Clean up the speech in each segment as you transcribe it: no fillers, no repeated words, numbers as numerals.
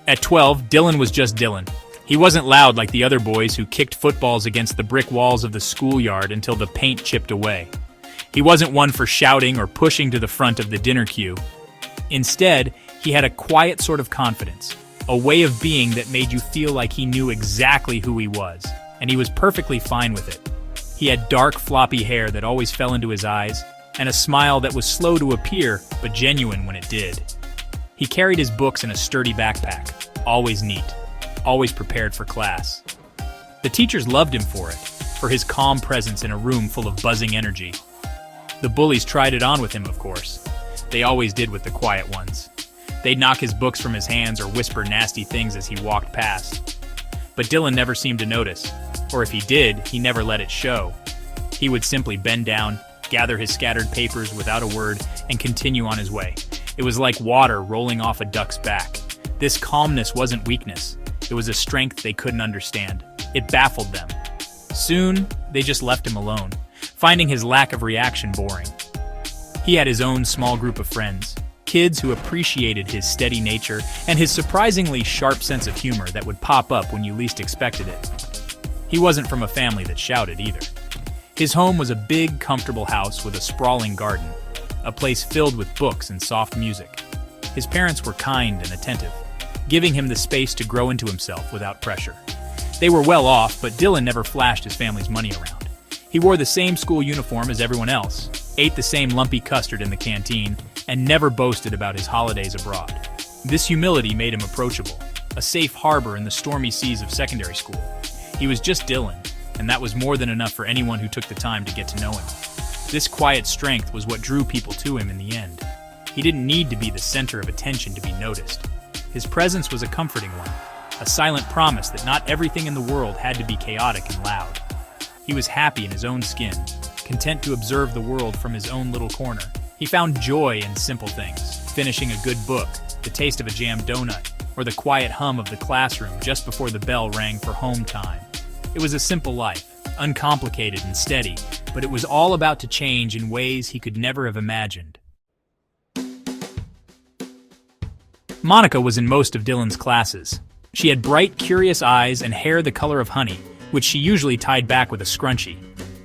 At 12, Dylan was just Dylan. He wasn't loud like the other boys who kicked footballs against the brick walls of the schoolyard until the paint chipped away. He wasn't one for shouting or pushing to the front of the dinner queue. Instead, he had a quiet sort of confidence, a way of being that made you feel like he knew exactly who he was, and he was perfectly fine with it. He had dark, floppy hair that always fell into his eyes, and a smile that was slow to appear, but genuine when it did. He carried his books in a sturdy backpack, always neat, always prepared for class. The teachers loved him for it, for his calm presence in a room full of buzzing energy. The bullies tried it on with him, of course. They always did with the quiet ones. They'd knock his books from his hands or whisper nasty things as he walked past. But Dylan never seemed to notice, or if he did, he never let it show. He would simply bend down, gather his scattered papers without a word, and continue on his way. It was like water rolling off a duck's back. This calmness wasn't weakness. It was a strength they couldn't understand. It baffled them. Soon, they just left him alone, finding his lack of reaction boring. He had his own small group of friends, kids who appreciated his steady nature and his surprisingly sharp sense of humor that would pop up when you least expected it. He wasn't from a family that shouted either. His home was a big, comfortable house with a sprawling garden, a place filled with books and soft music. His parents were kind and attentive, giving him the space to grow into himself without pressure. They were well off, but Dylan never flashed his family's money around. He wore the same school uniform as everyone else, ate the same lumpy custard in the canteen, and never boasted about his holidays abroad. This humility made him approachable, a safe harbor in the stormy seas of secondary school. He was just Dylan, and that was more than enough for anyone who took the time to get to know him. This quiet strength was what drew people to him in the end. He didn't need to be the center of attention to be noticed. His presence was a comforting one, a silent promise that not everything in the world had to be chaotic and loud. He was happy in his own skin, content to observe the world from his own little corner. He found joy in simple things, finishing a good book, the taste of a jam donut, or the quiet hum of the classroom just before the bell rang for home time. It was a simple life, uncomplicated and steady, but it was all about to change in ways he could never have imagined. Monica was in most of Dylan's classes. She had bright, curious eyes and hair the color of honey, which she usually tied back with a scrunchie.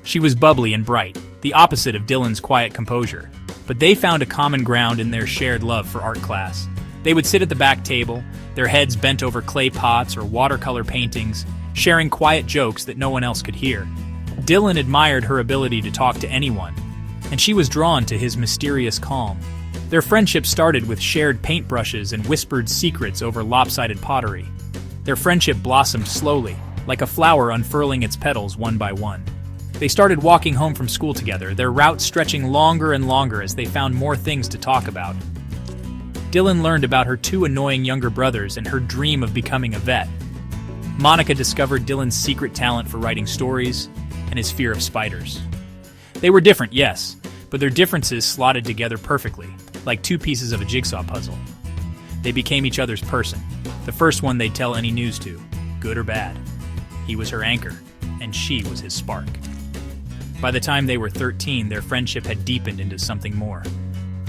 She was bubbly and bright, the opposite of Dylan's quiet composure. But they found a common ground in their shared love for art class. They would sit at the back table, their heads bent over clay pots or watercolor paintings, sharing quiet jokes that no one else could hear. Dylan admired her ability to talk to anyone, and she was drawn to his mysterious calm. Their friendship started with shared paintbrushes and whispered secrets over lopsided pottery. Their friendship blossomed slowly, like a flower unfurling its petals one by one. They started walking home from school together, their route stretching longer and longer as they found more things to talk about. Dylan learned about her two annoying younger brothers and her dream of becoming a vet. Monica discovered Dylan's secret talent for writing stories and his fear of spiders. They were different, yes, but their differences slotted together perfectly, like two pieces of a jigsaw puzzle. They became each other's person, the first one they'd tell any news to, good or bad. He was her anchor, and she was his spark. By the time they were 13, their friendship had deepened into something more.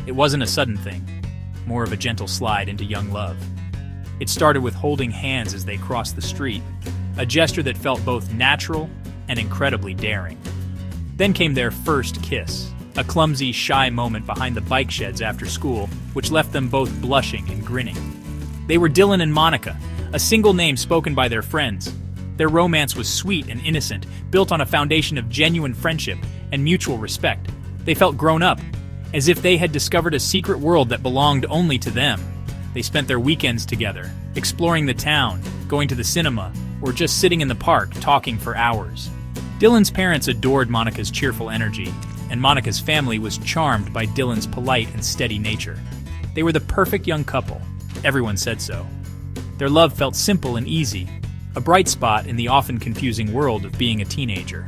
It wasn't a sudden thing, more of a gentle slide into young love. It started with holding hands as they crossed the street, a gesture that felt both natural and incredibly daring. Then came their first kiss, a clumsy, shy moment behind the bike sheds after school, which left them both blushing and grinning. They were Dylan and Monica, a single name spoken by their friends. Their romance was sweet and innocent, built on a foundation of genuine friendship and mutual respect. They felt grown up, as if they had discovered a secret world that belonged only to them. They spent their weekends together, exploring the town, going to the cinema, or just sitting in the park talking for hours. Dylan's parents adored Monica's cheerful energy, and Monica's family was charmed by Dylan's polite and steady nature. They were the perfect young couple. Everyone said so. Their love felt simple and easy, a bright spot in the often confusing world of being a teenager.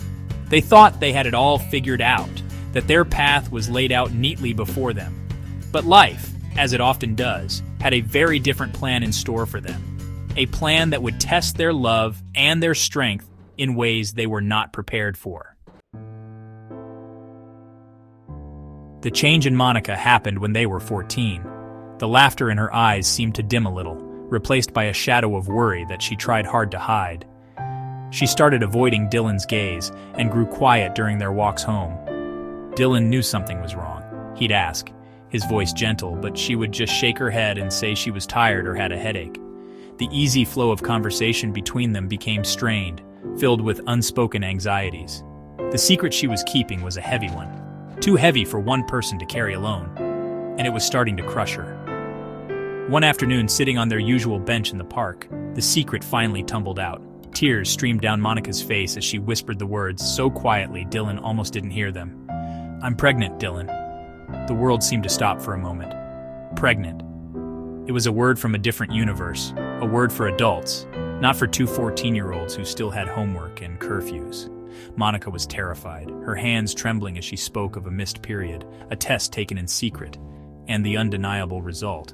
They thought they had it all figured out, that their path was laid out neatly before them. But life, as it often does, had a very different plan in store for them. A plan that would test their love and their strength in ways they were not prepared for. The change in Monica happened when they were 14. The laughter in her eyes seemed to dim a little, replaced by a shadow of worry that she tried hard to hide. She started avoiding Dylan's gaze and grew quiet during their walks home. Dylan knew something was wrong. He'd ask, his voice gentle, but she would just shake her head and say she was tired or had a headache. The easy flow of conversation between them became strained, filled with unspoken anxieties. The secret she was keeping was a heavy one, too heavy for one person to carry alone, and it was starting to crush her. One afternoon, sitting on their usual bench in the park, the secret finally tumbled out. Tears streamed down Monica's face as she whispered the words so quietly Dylan almost didn't hear them. "I'm pregnant, Dylan." The world seemed to stop for a moment. Pregnant. It was a word from a different universe, a word for adults, not for two 14-year-olds who still had homework and curfews. Monica was terrified, her hands trembling as she spoke of a missed period, a test taken in secret, and the undeniable result.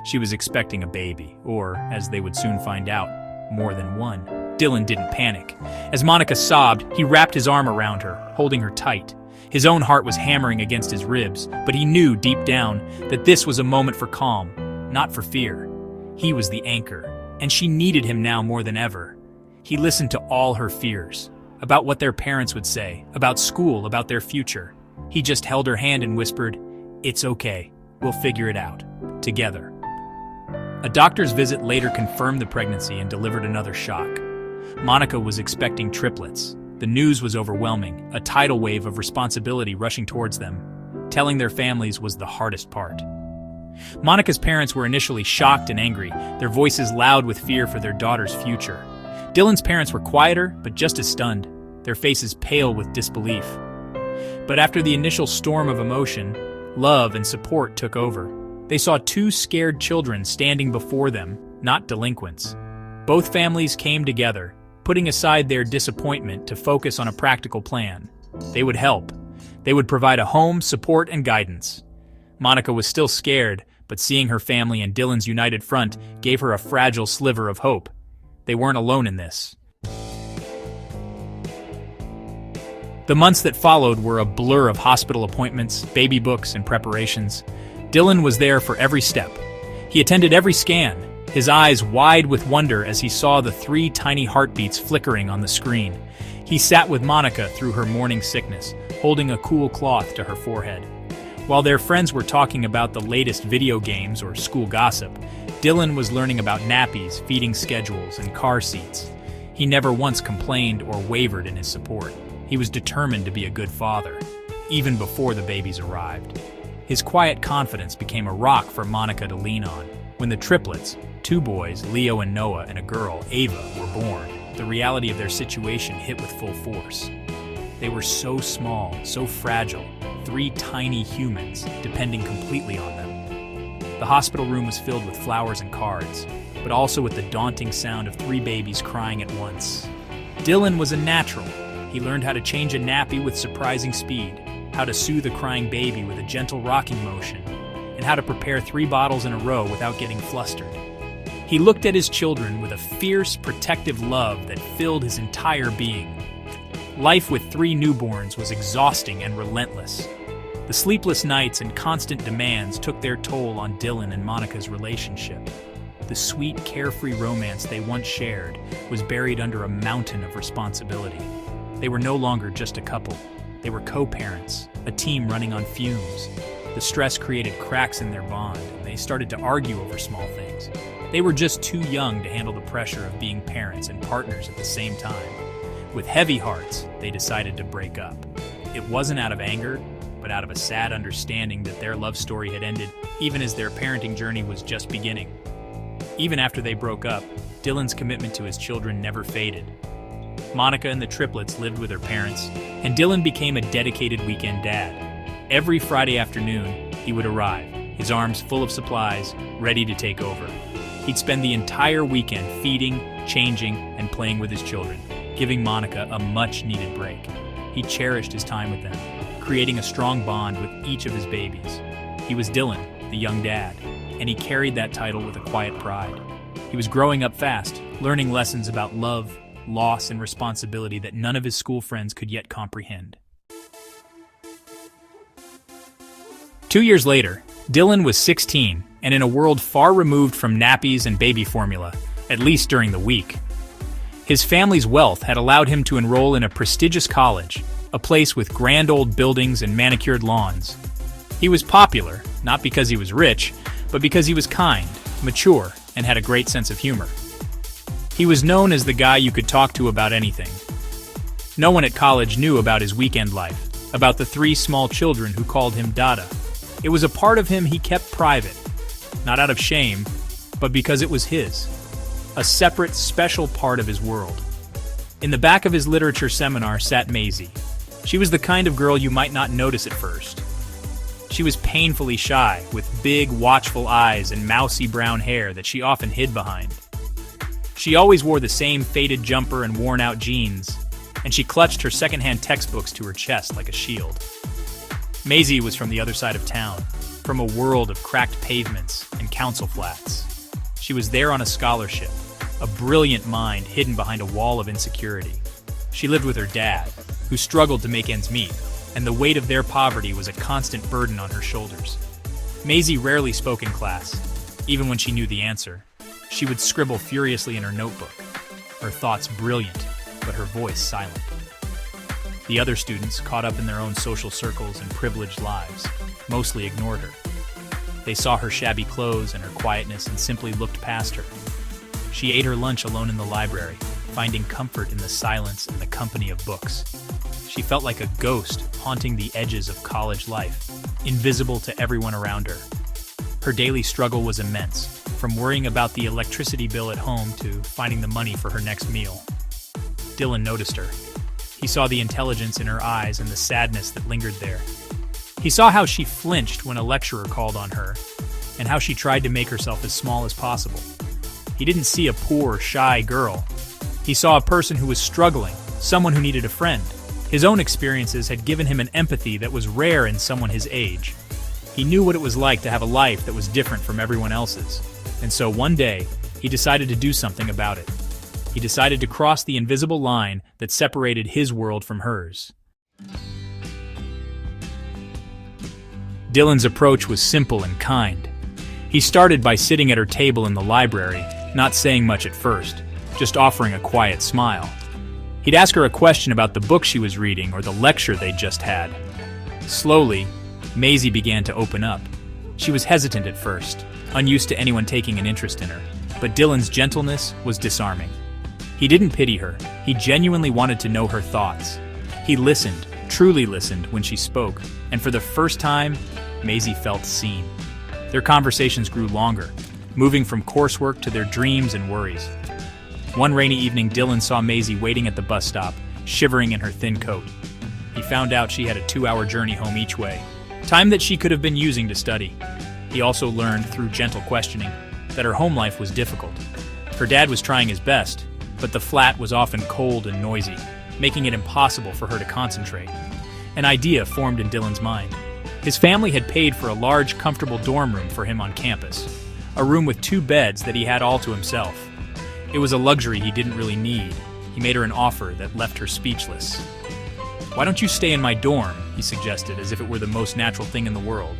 She was expecting a baby, or, as they would soon find out, more than one. Dylan didn't panic. As Monica sobbed, he wrapped his arm around her, holding her tight. His own heart was hammering against his ribs, but he knew deep down that this was a moment for calm, not for fear. He was the anchor, and she needed him now more than ever. He listened to all her fears, about what their parents would say, about school, about their future. He just held her hand and whispered, "It's okay, we'll figure it out, together." A doctor's visit later confirmed the pregnancy and delivered another shock. Monica was expecting triplets. The news was overwhelming, a tidal wave of responsibility rushing towards them. Telling their families was the hardest part. Monica's parents were initially shocked and angry, their voices loud with fear for their daughter's future. Dylan's parents were quieter, but just as stunned, their faces pale with disbelief. But after the initial storm of emotion, love and support took over. They saw two scared children standing before them, not delinquents. Both families came together, putting aside their disappointment to focus on a practical plan. They would help. They would provide a home, support, and guidance. Monica was still scared, but seeing her family and Dylan's united front gave her a fragile sliver of hope. They weren't alone in this. The months that followed were a blur of hospital appointments, baby books, and preparations. Dylan was there for every step. He attended every scan, his eyes wide with wonder as he saw the 3 tiny heartbeats flickering on the screen. He sat with Monica through her morning sickness, holding a cool cloth to her forehead. While their friends were talking about the latest video games or school gossip, Dylan was learning about nappies, feeding schedules, and car seats. He never once complained or wavered in his support. He was determined to be a good father, even before the babies arrived. His quiet confidence became a rock for Monica to lean on. When the triplets, 2 boys, Leo and Noah, and a girl, Ava, were born, the reality of their situation hit with full force. They were so small, so fragile, 3 tiny humans depending completely on them. The hospital room was filled with flowers and cards, but also with the daunting sound of 3 babies crying at once. Dylan was a natural. He learned how to change a nappy with surprising speed, how to soothe a crying baby with a gentle rocking motion, and how to prepare 3 bottles in a row without getting flustered. He looked at his children with a fierce, protective love that filled his entire being. Life with 3 newborns was exhausting and relentless. The sleepless nights and constant demands took their toll on Dylan and Monica's relationship. The sweet, carefree romance they once shared was buried under a mountain of responsibility. They were no longer just a couple. They were co-parents, a team running on fumes. The stress created cracks in their bond, and they started to argue over small things. They were just too young to handle the pressure of being parents and partners at the same time. With heavy hearts, they decided to break up. It wasn't out of anger, but out of a sad understanding that their love story had ended, even as their parenting journey was just beginning. Even after they broke up, Dylan's commitment to his children never faded. Monica and the triplets lived with their parents, and Dylan became a dedicated weekend dad. Every Friday afternoon, he would arrive, his arms full of supplies, ready to take over. He'd spend the entire weekend feeding, changing, and playing with his children, giving Monica a much-needed break. He cherished his time with them, creating a strong bond with each of his babies. He was Dylan, the young dad, and he carried that title with a quiet pride. He was growing up fast, learning lessons about love, loss, and responsibility that none of his school friends could yet comprehend. 2 years later, Dylan was 16, and in a world far removed from nappies and baby formula, at least during the week. His family's wealth had allowed him to enroll in a prestigious college, a place with grand old buildings and manicured lawns. He was popular, not because he was rich, but because he was kind, mature, and had a great sense of humor. He was known as the guy you could talk to about anything. No one at college knew about his weekend life, about the 3 small children who called him Dada. It was a part of him he kept private, not out of shame, but because it was his. A separate, special part of his world. In the back of his literature seminar sat Maisie. She was the kind of girl you might not notice at first. She was painfully shy, with big, watchful eyes and mousy brown hair that she often hid behind. She always wore the same faded jumper and worn-out jeans, and she clutched her secondhand textbooks to her chest like a shield. Maisie was from the other side of town, from a world of cracked pavements and council flats. She was there on a scholarship, a brilliant mind hidden behind a wall of insecurity. She lived with her dad, who struggled to make ends meet, and the weight of their poverty was a constant burden on her shoulders. Maisie rarely spoke in class, even when she knew the answer. She would scribble furiously in her notebook, her thoughts brilliant, but her voice silent. The other students, caught up in their own social circles and privileged lives, mostly ignored her. They saw her shabby clothes and her quietness and simply looked past her. She ate her lunch alone in the library, finding comfort in the silence and the company of books. She felt like a ghost haunting the edges of college life, invisible to everyone around her. Her daily struggle was immense, from worrying about the electricity bill at home to finding the money for her next meal. Dylan noticed her. He saw the intelligence in her eyes and the sadness that lingered there. He saw how she flinched when a lecturer called on her, and how she tried to make herself as small as possible. He didn't see a poor, shy girl. He saw a person who was struggling, someone who needed a friend. His own experiences had given him an empathy that was rare in someone his age. He knew what it was like to have a life that was different from everyone else's. And so one day, he decided to do something about it. He decided to cross the invisible line that separated his world from hers. Dylan's approach was simple and kind. He started by sitting at her table in the library, not saying much at first, just offering a quiet smile. He'd ask her a question about the book she was reading or the lecture they'd just had. Slowly, Maisie began to open up. She was hesitant at first, unused to anyone taking an interest in her, but Dylan's gentleness was disarming. He didn't pity her. He genuinely wanted to know her thoughts. He listened, truly listened, when she spoke, and for the first time, Maisie felt seen. Their conversations grew longer, moving from coursework to their dreams and worries. One rainy evening, Dylan saw Maisie waiting at the bus stop, shivering in her thin coat. He found out she had a 2-hour journey home each way, time that she could have been using to study. He also learned, through gentle questioning, that her home life was difficult. Her dad was trying his best, but the flat was often cold and noisy, making it impossible for her to concentrate. An idea formed in Dylan's mind. His family had paid for a large, comfortable dorm room for him on campus, a room with 2 beds that he had all to himself. It was a luxury he didn't really need. He made her an offer that left her speechless. "Why don't you stay in my dorm?" he suggested, as if it were the most natural thing in the world.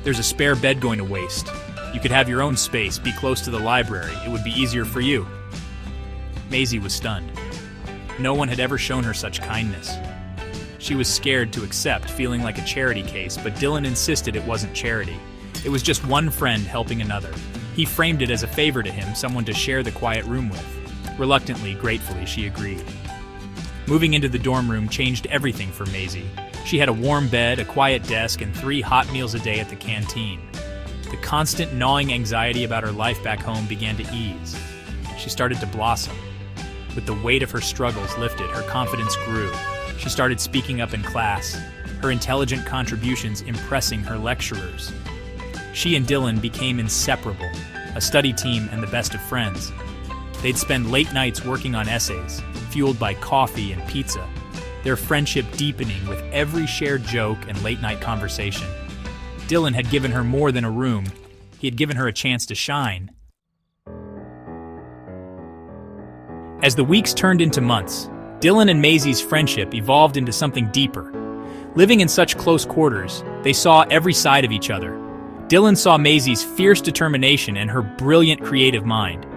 "There's a spare bed going to waste. You could have your own space, be close to the library. It would be easier for you." Maisie was stunned. No one had ever shown her such kindness. She was scared to accept, feeling like a charity case, but Dylan insisted it wasn't charity. It was just one friend helping another. He framed it as a favor to him, someone to share the quiet room with. Reluctantly, gratefully, she agreed. Moving into the dorm room changed everything for Maisie. She had a warm bed, a quiet desk, and 3 hot meals a day at the canteen. The constant gnawing anxiety about her life back home began to ease. She started to blossom. With the weight of her struggles lifted, her confidence grew. She started speaking up in class, her intelligent contributions impressing her lecturers. She and Dylan became inseparable, a study team and the best of friends. They'd spend late nights working on essays, fueled by coffee and pizza, their friendship deepening with every shared joke and late-night conversation. Dylan had given her more than a room. He had given her a chance to shine. As the weeks turned into months, Dylan and Maisie's friendship evolved into something deeper. Living in such close quarters, they saw every side of each other. Dylan saw Maisie's fierce determination and her brilliant creative mind.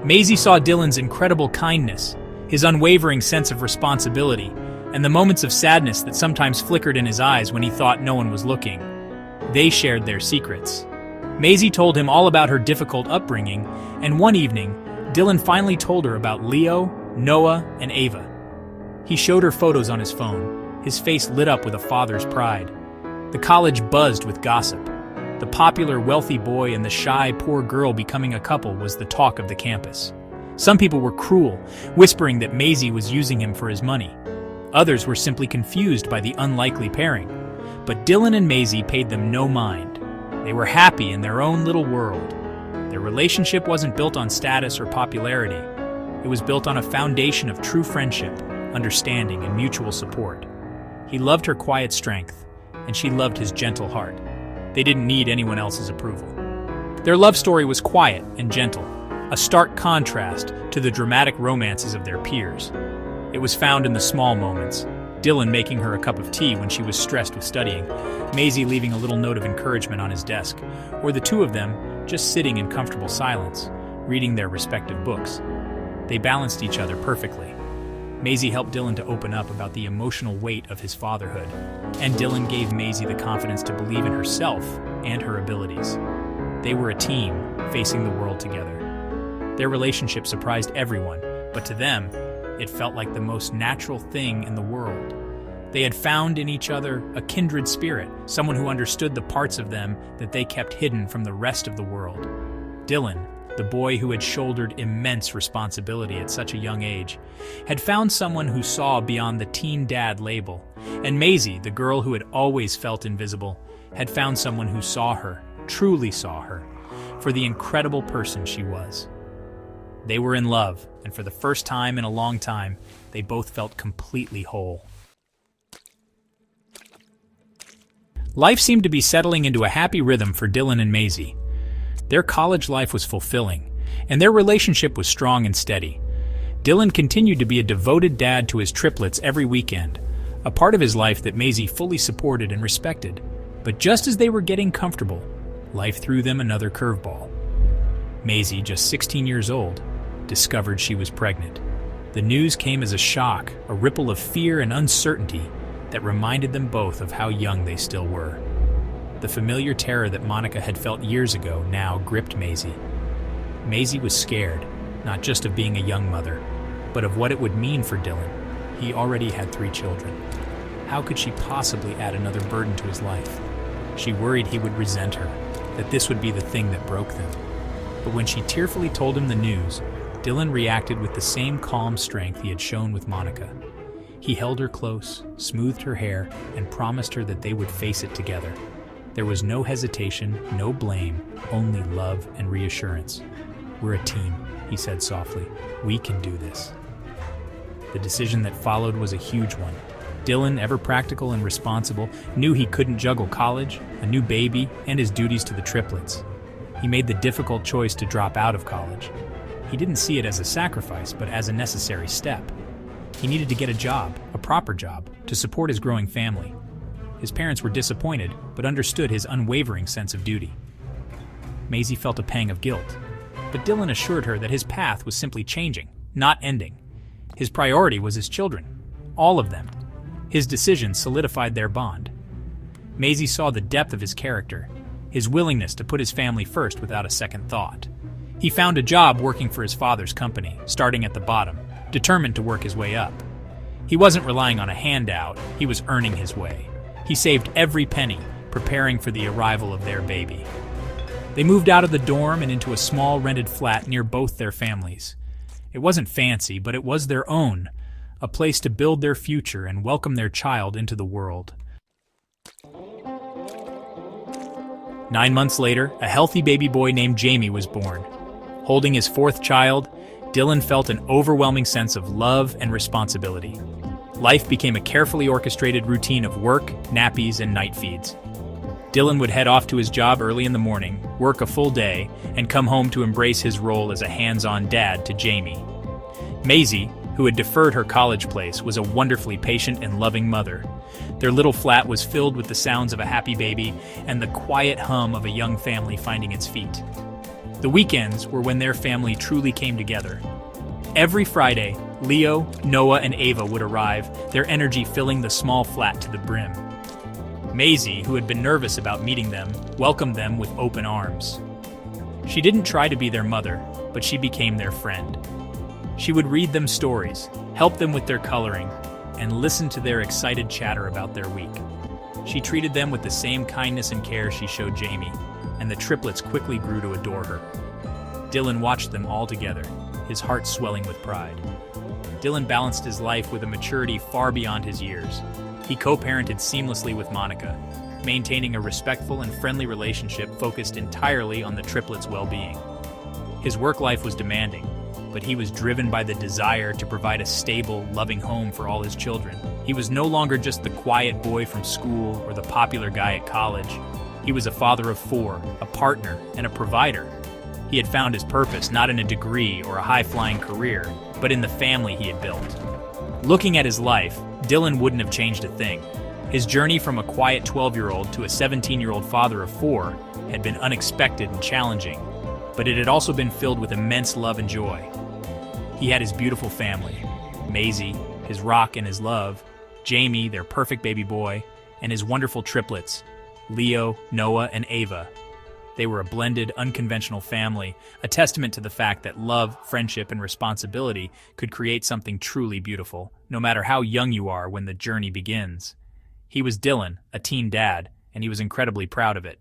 Maisie saw Dylan's incredible kindness, his unwavering sense of responsibility, and the moments of sadness that sometimes flickered in his eyes when he thought no one was looking. They shared their secrets. Maisie told him all about her difficult upbringing, and one evening, Dylan finally told her about Leo, Noah, and Ava. He showed her photos on his phone, his face lit up with a father's pride. The college buzzed with gossip. The popular wealthy boy and the shy poor girl becoming a couple was the talk of the campus. Some people were cruel, whispering that Maisie was using him for his money. Others were simply confused by the unlikely pairing. But Dylan and Maisie paid them no mind. They were happy in their own little world. Their relationship wasn't built on status or popularity. It was built on a foundation of true friendship, understanding, and mutual support. He loved her quiet strength, and she loved his gentle heart. They didn't need anyone else's approval. Their love story was quiet and gentle, a stark contrast to the dramatic romances of their peers. It was found in the small moments, Dylan making her a cup of tea when she was stressed with studying, Maisie leaving a little note of encouragement on his desk, or the two of them just sitting in comfortable silence, reading their respective books. They balanced each other perfectly. Maisie helped Dylan to open up about the emotional weight of his fatherhood, and Dylan gave Maisie the confidence to believe in herself and her abilities. They were a team, facing the world together. Their relationship surprised everyone, but to them, it felt like the most natural thing in the world. They had found in each other a kindred spirit, someone who understood the parts of them that they kept hidden from the rest of the world. Dylan, the boy who had shouldered immense responsibility at such a young age, had found someone who saw beyond the teen dad label, and Maisie, the girl who had always felt invisible, had found someone who saw her, truly saw her, for the incredible person she was. They were in love, and for the first time in a long time, they both felt completely whole. Life seemed to be settling into a happy rhythm for Dylan and Maisie. Their college life was fulfilling, and their relationship was strong and steady. Dylan continued to be a devoted dad to his triplets every weekend, a part of his life that Maisie fully supported and respected. But just as they were getting comfortable, life threw them another curveball. Maisie, just 16 years old, discovered she was pregnant. The news came as a shock, a ripple of fear and uncertainty that reminded them both of how young they still were. The familiar terror that Monica had felt years ago now gripped Maisie. Maisie was scared, not just of being a young mother, but of what it would mean for Dylan. He already had 3 children. How could she possibly add another burden to his life? She worried he would resent her, that this would be the thing that broke them. But when she tearfully told him the news, Dylan reacted with the same calm strength he had shown with Monica. He held her close, smoothed her hair, and promised her that they would face it together. There was no hesitation, no blame, only love and reassurance. "We're a team," he said softly. "We can do this." The decision that followed was a huge one. Dylan, ever practical and responsible, knew he couldn't juggle college, a new baby, and his duties to the triplets. He made the difficult choice to drop out of college. He didn't see it as a sacrifice, but as a necessary step. He needed to get a job, a proper job, to support his growing family. His parents were disappointed, but understood his unwavering sense of duty. Maisie felt a pang of guilt, but Dylan assured her that his path was simply changing, not ending. His priority was his children, all of them. His decision solidified their bond. Maisie saw the depth of his character, his willingness to put his family first without a second thought. He found a job working for his father's company, starting at the bottom, determined to work his way up. He wasn't relying on a handout, he was earning his way. He saved every penny, preparing for the arrival of their baby. They moved out of the dorm and into a small rented flat near both their families. It wasn't fancy, but it was their own, a place to build their future and welcome their child into the world. 9 months later, a healthy baby boy named Jamie was born. Holding his 4th child, Dylan felt an overwhelming sense of love and responsibility. Life became a carefully orchestrated routine of work, nappies, and night feeds. Dylan would head off to his job early in the morning, work a full day, and come home to embrace his role as a hands-on dad to Jamie. Maisie, who had deferred her college place, was a wonderfully patient and loving mother. Their little flat was filled with the sounds of a happy baby and the quiet hum of a young family finding its feet. The weekends were when their family truly came together. Every Friday, Leo, Noah, and Ava would arrive, their energy filling the small flat to the brim. Maisie, who had been nervous about meeting them, welcomed them with open arms. She didn't try to be their mother, but she became their friend. She would read them stories, help them with their coloring, and listen to their excited chatter about their week. She treated them with the same kindness and care she showed Jamie, and the triplets quickly grew to adore her. Dylan watched them all together, his heart swelling with pride. Dylan balanced his life with a maturity far beyond his years. He co-parented seamlessly with Monica, maintaining a respectful and friendly relationship focused entirely on the triplets' well-being. His work life was demanding, but he was driven by the desire to provide a stable, loving home for all his children. He was no longer just the quiet boy from school or the popular guy at college. He was a father of four, a partner, and a provider. He had found his purpose not in a degree or a high-flying career, but in the family he had built. Looking at his life, Dylan wouldn't have changed a thing. His journey from a quiet 12-year-old to a 17-year-old father of four had been unexpected and challenging, but it had also been filled with immense love and joy. He had his beautiful family, Maisie, his rock and his love, Jamie, their perfect baby boy, and his wonderful triplets, Leo, Noah, and Ava. They were a blended, unconventional family, a testament to the fact that love, friendship, and responsibility could create something truly beautiful, no matter how young you are when the journey begins. He was Dylan, a teen dad, and he was incredibly proud of it.